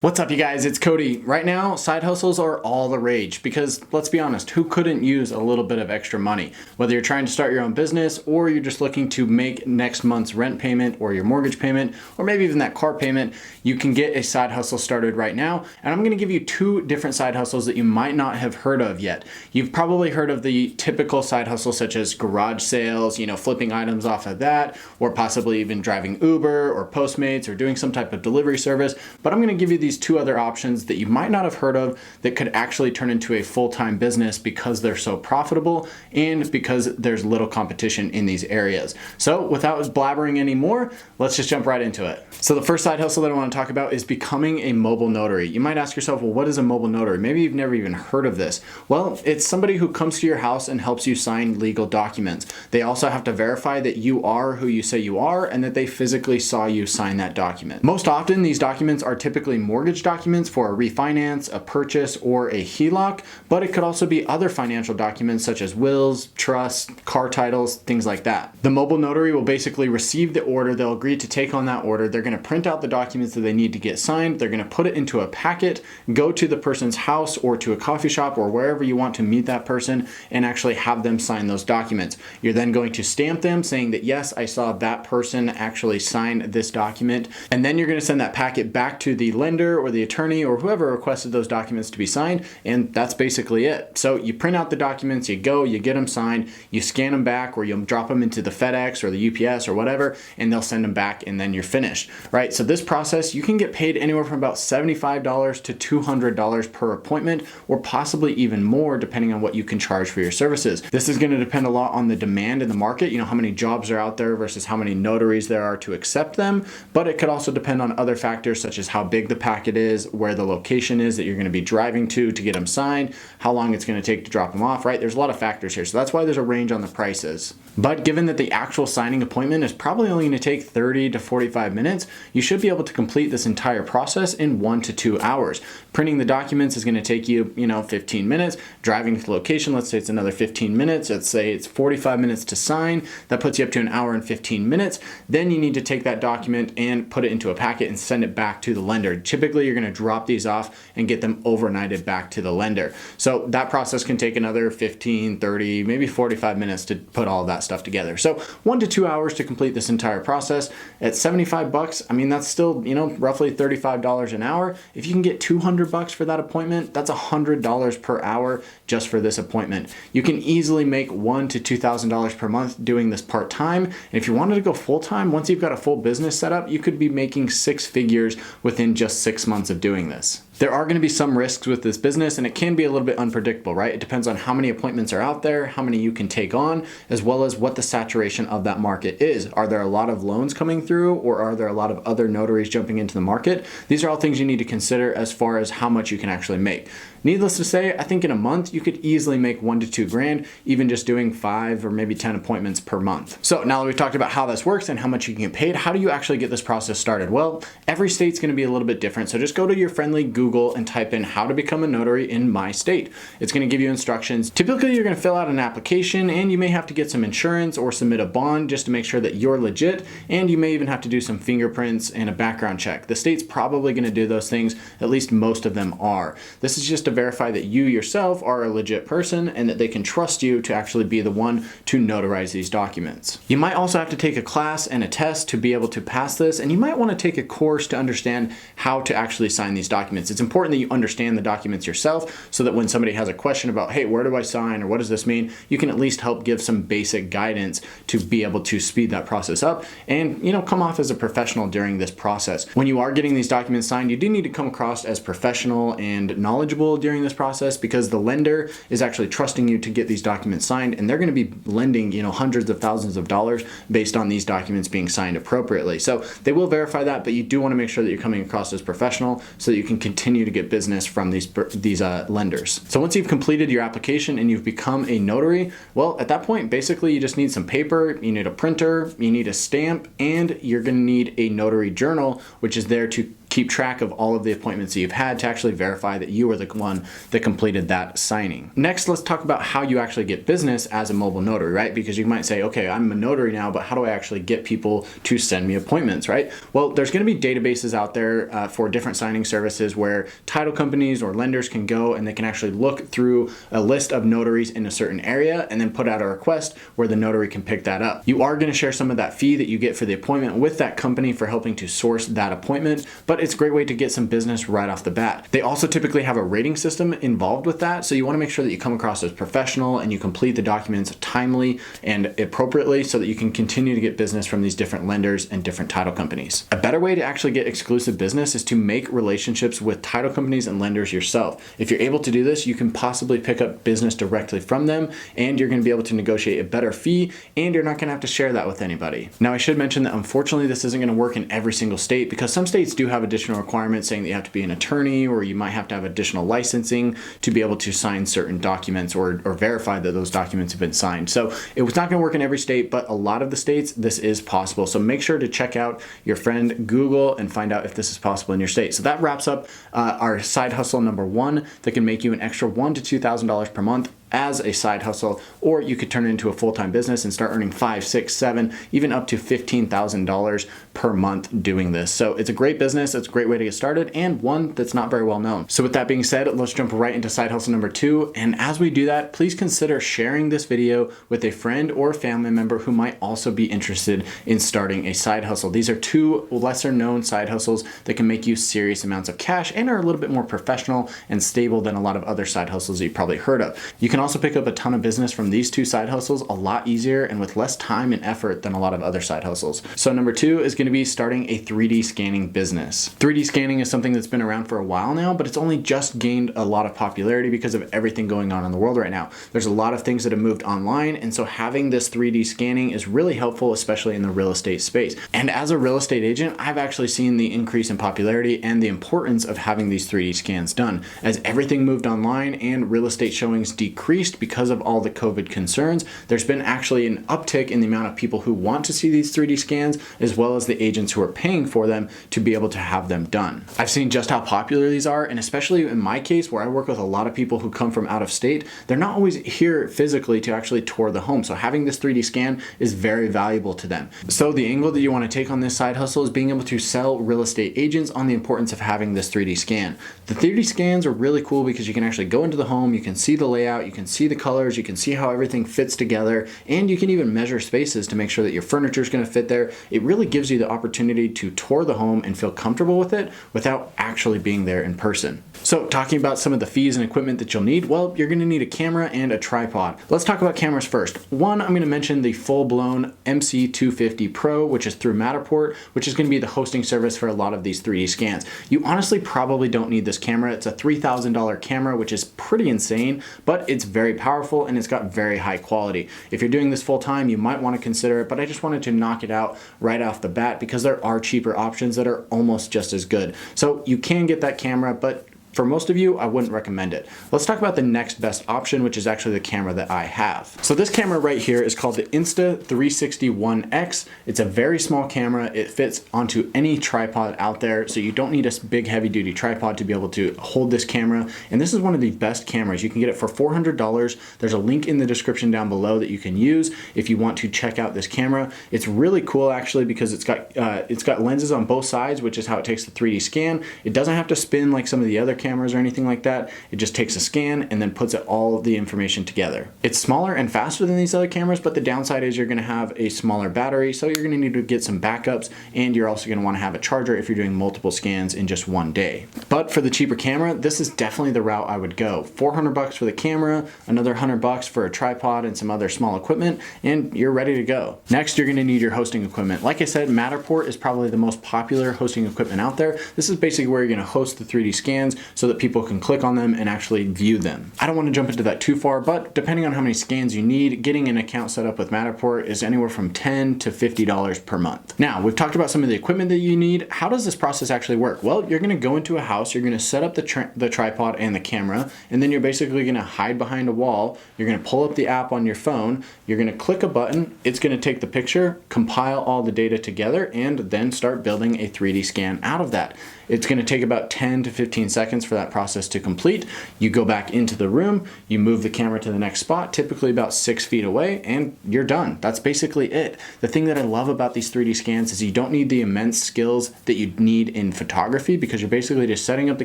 What's up, you guys? It's Cody. Right now, side hustles are all the rage because, let's be honest, who couldn't use a little bit of extra money? Whether you're trying to start your own business or you're just looking to make next month's rent payment or your mortgage payment or maybe even that car payment, you can get a side hustle started right now. And I'm going to give you two different side hustles that you might not have heard of yet. You've probably heard of the typical side hustle such as garage sales, flipping items off of that, or possibly even driving Uber or Postmates or doing some type of delivery service. But I'm going to give you these two other options that you might not have heard of that could actually turn into a full-time business because they're so profitable and because there's little competition in these areas. So without blabbering anymore, let's just jump right into it. So the first side hustle that I want to talk about is becoming a mobile notary. You might ask yourself, well, what is a mobile notary? Maybe you've never even heard of this. Well, it's somebody who comes to your house and helps you sign legal documents. They also have to verify that you are who you say you are and that they physically saw you sign that document. Most often, these documents are typically mortgage documents for a refinance, a purchase, or a HELOC, but it could also be other financial documents such as wills, trusts, car titles, things like that. The mobile notary will basically receive the order, they'll agree to take on that order, they're going to print out the documents that they need to get signed, they're going to put it into a packet, go to the person's house or to a coffee shop or wherever you want to meet that person and actually have them sign those documents. You're then going to stamp them saying that yes, I saw that person actually sign this document, and then you're going to send that packet back to the lender or the attorney or whoever requested those documents to be signed, and that's basically it. So you print out the documents, you get them signed, you scan them back, or you'll drop them into the FedEx or the UPS or whatever, and they'll send them back, and then you're finished, right? So this process, you can get paid anywhere from about $75 to $200 per appointment, or possibly even more depending on what you can charge for your services. This is going to depend a lot on the demand in the market, how many jobs are out there versus how many notaries there are to accept them, but it could also depend on other factors such as how big the packet is, where the location is that you're going to be driving to get them signed, how long it's going to take to drop them off, right? There's a lot of factors here. So that's why there's a range on the prices. But given that the actual signing appointment is probably only going to take 30 to 45 minutes, you should be able to complete this entire process in 1 to 2 hours. Printing the documents is going to take you, 15 minutes. Driving to the location, let's say it's another 15 minutes. Let's say it's 45 minutes to sign. That puts you up to an hour and 15 minutes. Then you need to take that document and put it into a packet and send it back to the lender. Typically, you're going to drop these off and get them overnighted back to the lender. So that process can take another 15, 30, maybe 45 minutes to put all of that stuff together. So 1 to 2 hours to complete this entire process. At 75 bucks, that's still, roughly $35 an hour. If you can get 200 bucks for that appointment, that's $100 per hour just for this appointment. You can easily make $1,000 to $2,000 per month doing this part-time. And if you wanted to go full-time, once you've got a full business set up, you could be making 6 figures within just 6 months of doing this. There are going to be some risks with this business, and it can be a little bit unpredictable, right? It depends on how many appointments are out there, how many you can take on, as well as what the saturation of that market is. Are there a lot of loans coming through, or are there a lot of other notaries jumping into the market? These are all things you need to consider as far as how much you can actually make. Needless to say, I think in a month, you could easily make 1 to 2 grand, even just doing 5 or maybe 10 appointments per month. So now that we've talked about how this works and how much you can get paid, how do you actually get this process started? Well, every state's going to be a little bit different. So just go to your friendly Google and type in how to become a notary in my state. It's going to give you instructions. Typically, you're going to fill out an application, and you may have to get some insurance or submit a bond just to make sure that you're legit. And you may even have to do some fingerprints and a background check. The state's probably going to do those things. At least most of them are. This is just to verify that you yourself are a legit person and that they can trust you to actually be the one to notarize these documents. You might also have to take a class and a test to be able to pass this, and you might want to take a course to understand how to actually sign these documents. It's important that you understand the documents yourself so that when somebody has a question about, hey, where do I sign or what does this mean, you can at least help give some basic guidance to be able to speed that process up and come off as a professional during this process. When you are getting these documents signed, you do need to come across as professional and knowledgeable during this process, because the lender is actually trusting you to get these documents signed, and they're going to be lending hundreds of thousands of dollars based on these documents being signed appropriately. So they will verify that, but you do want to make sure that you're coming across as professional so that you can continue to get business from these lenders. So once you've completed your application and you've become a notary, well, at that point, basically you just need some paper, you need a printer, you need a stamp, and you're going to need a notary journal, which is there to keep track of all of the appointments that you've had to actually verify that you were the one that completed that signing. Next, let's talk about how you actually get business as a mobile notary, right? Because you might say, okay, I'm a notary now, but how do I actually get people to send me appointments, right? Well, there's going to be databases out there for different signing services where title companies or lenders can go and they can actually look through a list of notaries in a certain area and then put out a request where the notary can pick that up. You are going to share some of that fee that you get for the appointment with that company for helping to source that appointment, but it's a great way to get some business right off the bat. They also typically have a rating system involved with that, so you want to make sure that you come across as professional and you complete the documents timely and appropriately so that you can continue to get business from these different lenders and different title companies. A better way to actually get exclusive business is to make relationships with title companies and lenders yourself. If you're able to do this, you can possibly pick up business directly from them, and you're going to be able to negotiate a better fee, and you're not going to have to share that with anybody. Now, I should mention that unfortunately this isn't going to work in every single state because some states do have additional requirements saying that you have to be an attorney or you might have to have additional licensing to be able to sign certain documents or verify that those documents have been signed. So it was not going to work in every state, but a lot of the states this is possible. So make sure to check out your friend Google and find out if this is possible in your state. So that wraps up our side hustle number 1 that can make you an extra $1,000 to $2,000 per month as a side hustle, or you could turn it into a full-time business and start earning $5,000, $6,000, $7,000, even up to $15,000 per month doing this. So it's a great business, it's a great way to get started, and one that's not very well known. So with that being said, let's jump right into side hustle number 2. And as we do that, please consider sharing this video with a friend or family member who might also be interested in starting a side hustle. These are 2 lesser known side hustles that can make you serious amounts of cash and are a little bit more professional and stable than a lot of other side hustles that you've probably heard of. You can also pick up a ton of business from these 2 side hustles a lot easier and with less time and effort than a lot of other side hustles. So number 2 is going to be starting a 3D scanning business. 3D scanning is something that's been around for a while now, but it's only just gained a lot of popularity because of everything going on in the world right now. There's a lot of things that have moved online, and so having this 3D scanning is really helpful, especially in the real estate space. And as a real estate agent, I've actually seen the increase in popularity and the importance of having these 3D scans done. As everything moved online and real estate showings decreased because of all the COVID concerns, there's been actually an uptick in the amount of people who want to see these 3D scans, as well as the agents who are paying for them to be able to have them done. I've seen just how popular these are, and especially in my case where I work with a lot of people who come from out of state, they're not always here physically to actually tour the home. So having this 3D scan is very valuable to them. So the angle that you want to take on this side hustle is being able to sell real estate agents on the importance of having this 3D scan. The 3D scans are really cool because you can actually go into the home, you can see the layout, you can see the colors, you can see how everything fits together, and you can even measure spaces to make sure that your furniture is going to fit there. It really gives you the opportunity to tour the home and feel comfortable with it without actually being there in person. So talking about some of the fees and equipment that you'll need, well, you're going to need a camera and a tripod. Let's talk about cameras first. One, I'm going to mention the full-blown MC250 Pro, which is through Matterport, which is going to be the hosting service for a lot of these 3D scans. You honestly probably don't need this camera. It's a $3,000 camera, which is pretty insane, but it's very powerful and it's got very high quality. If you're doing this full time, you might want to consider it, but I just wanted to knock it out right off the bat because there are cheaper options that are almost just as good. So you can get that camera, but for most of you, I wouldn't recommend it. Let's talk about the next best option, which is actually the camera that I have. So this camera right here is called the Insta360-1X. It's a very small camera. It fits onto any tripod out there, so you don't need a big heavy duty tripod to be able to hold this camera. And this is one of the best cameras. You can get it for $400. There's a link in the description down below that you can use if you want to check out this camera. It's really cool actually because it's got lenses on both sides, which is how it takes the 3D scan. It doesn't have to spin like some of the other cameras or anything like that. It just takes a scan and then puts all of the information together. It's smaller and faster than these other cameras, but the downside is you're going to have a smaller battery, so you're going to need to get some backups, and you're also going to want to have a charger if you're doing multiple scans in just one day. But for the cheaper camera, this is definitely the route I would go. $400 for the camera, another $100 for a tripod and some other small equipment, and you're ready to go. Next, you're going to need your hosting equipment. Like I said, Matterport is probably the most popular hosting equipment out there. This is basically where you're going to host the 3D scans so that people can click on them and actually view them. I don't want to jump into that too far, but depending on how many scans you need, getting an account set up with Matterport is anywhere from $10 to $50 per month. Now, we've talked about some of the equipment that you need. How does this process actually work? Well, you're going to go into a house, you're going to set up the tripod and the camera, and then you're basically going to hide behind a wall. You're going to pull up the app on your phone, you're going to click a button, it's going to take the picture, compile all the data together, and then start building a 3D scan out of that. It's going to take about 10 to 15 seconds for that process to complete. You go back into the room, you move the camera to the next spot, typically about 6 feet away, and you're done. That's basically it. The thing that I love about these 3D scans is you don't need the immense skills that you need in photography, because you're basically just setting up the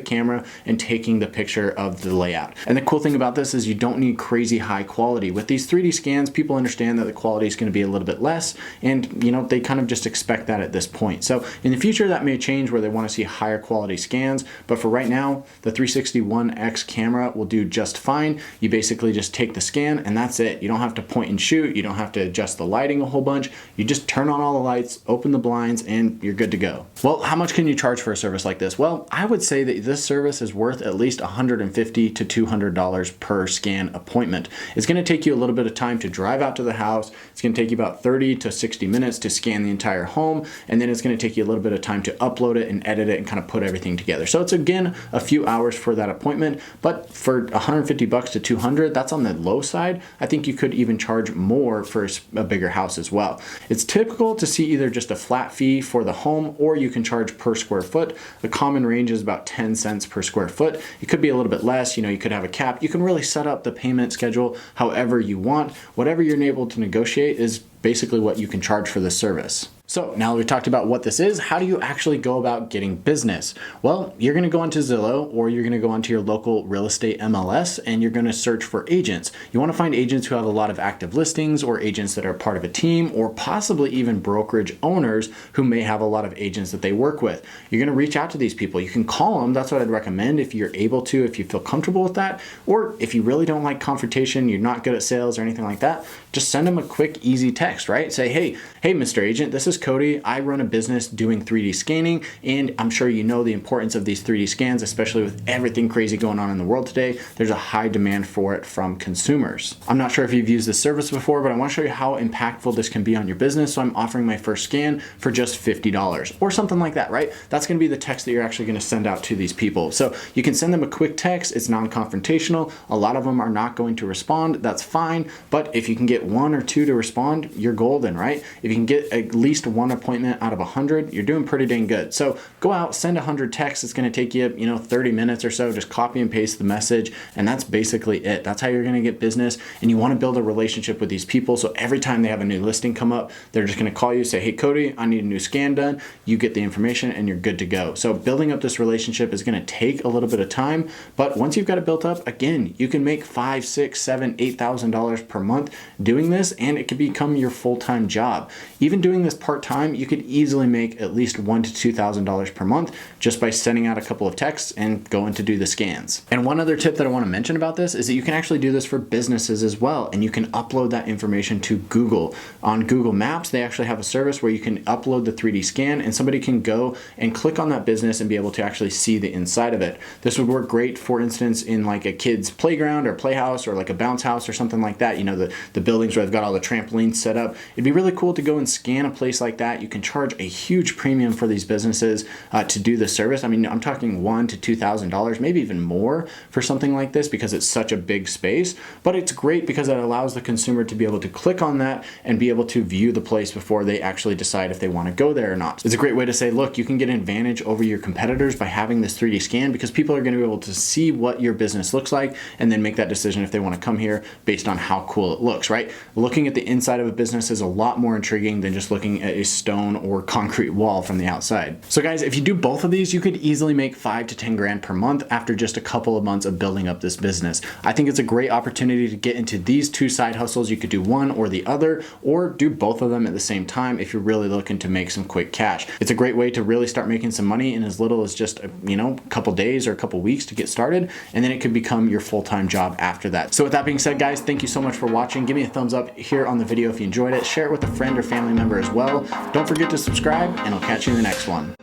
camera and taking the picture of the layout. And the cool thing about this is you don't need crazy high quality. With these 3D scans, people understand that the quality is going to be a little bit less, and they kind of just expect that at this point. So in the future, that may change where they want to see higher quality scans, but for right now, the 360-1X camera will do just fine. You basically just take the scan and that's it. You don't have to point and shoot. You don't have to adjust the lighting a whole bunch. You just turn on all the lights, open the blinds, and you're good to go. Well, how much can you charge for a service like this? Well, I would say that this service is worth at least $150 to $200 per scan appointment. It's going to take you a little bit of time to drive out to the house. It's going to take you about 30 to 60 minutes to scan the entire home, and then it's going to take you a little bit of time to upload it and edit it and kind of put everything together. So it's again a few hours for that appointment, but for $150 to $200, that's on the low side. I think you could even charge more for a bigger house as well. It's typical to see either just a flat fee for the home, or you can charge per square foot. The common range is about 10 cents per square foot. It could be a little bit less, you could have a cap. You can really set up the payment schedule however you want. Whatever you're able to negotiate is basically what you can charge for this service. So now that we talked about what this is, how do you actually go about getting business? Well, you're going to go onto Zillow, or you're going to go onto your local real estate MLS, and you're going to search for agents. You want to find agents who have a lot of active listings, or agents that are part of a team, or possibly even brokerage owners who may have a lot of agents that they work with. You're going to reach out to these people. You can call them. That's what I'd recommend if you're able to, if you feel comfortable with that, or if you really don't like confrontation, you're not good at sales or anything like that, just send them a quick, easy text, right? Say, hey, Mr. Agent, this is Cody. I run a business doing 3D scanning, and I'm sure you know the importance of these 3D scans, especially with everything crazy going on in the world today. There's a high demand for it from consumers. I'm not sure if you've used this service before, but I want to show you how impactful this can be on your business. So I'm offering my first scan for just $50 or something like that, right? That's going to be the text that you're actually going to send out to these people. So you can send them a quick text. It's non-confrontational. A lot of them are not going to respond. That's fine. But if you can get 1 or 2 to respond, you're golden, right? If you can get at least 1 appointment out of 100, you're doing pretty dang good. So go out, send 100 texts. It's going to take you, 30 minutes or so. Just copy and paste the message, and that's basically it. That's how you're going to get business, and you want to build a relationship with these people. So every time they have a new listing come up, they're just going to call you, say, hey, Cody, I need a new scan done. You get the information, and you're good to go. So building up this relationship is going to take a little bit of time, but once you've got it built up, again, you can make $5,000, $6,000, $7,000, $8,000 per month doing this, and it could become your full-time job. Even doing this part-time, you could easily make at least $1,000 to $2,000 per month just by sending out a couple of texts and going to do the scans. And one other tip that I want to mention about this is that you can actually do this for businesses as well, and you can upload that information to Google. On Google Maps, they actually have a service where you can upload the 3D scan, and somebody can go and click on that business and be able to actually see the inside of it. This would work great, for instance, in like a kid's playground or playhouse, or like a bounce house or something like that. The buildings where they've got all the trampolines set up. It'd be really cool to go and scan a place like that. You can charge a huge premium for these businesses to do the service. I mean, I'm talking $1,000 to $2,000, maybe even more for something like this, because it's such a big space. But it's great because it allows the consumer to be able to click on that and be able to view the place before they actually decide if they want to go there or not. It's a great way to say, look, you can get an advantage over your competitors by having this 3D scan, because people are going to be able to see what your business looks like and then make that decision if they want to come here based on how cool it looks, right? Looking at the inside of a business is a lot more intriguing than just looking at a stone or concrete wall from the outside. So guys, if you do both of these, you could easily make $5,000 to $10,000 per month after just a couple of months of building up this business. I think it's a great opportunity to get into these two side hustles. You could do one or the other, or do both of them at the same time if you're really looking to make some quick cash. It's a great way to really start making some money in as little as just a couple days or a couple weeks to get started, and then it could become your full-time job after that. So with that being said, guys, thank you so much for watching. Give me a thumbs up here on the video if you enjoyed it. Share it with a friend or family member as well. Don't forget to subscribe, and I'll catch you in the next one.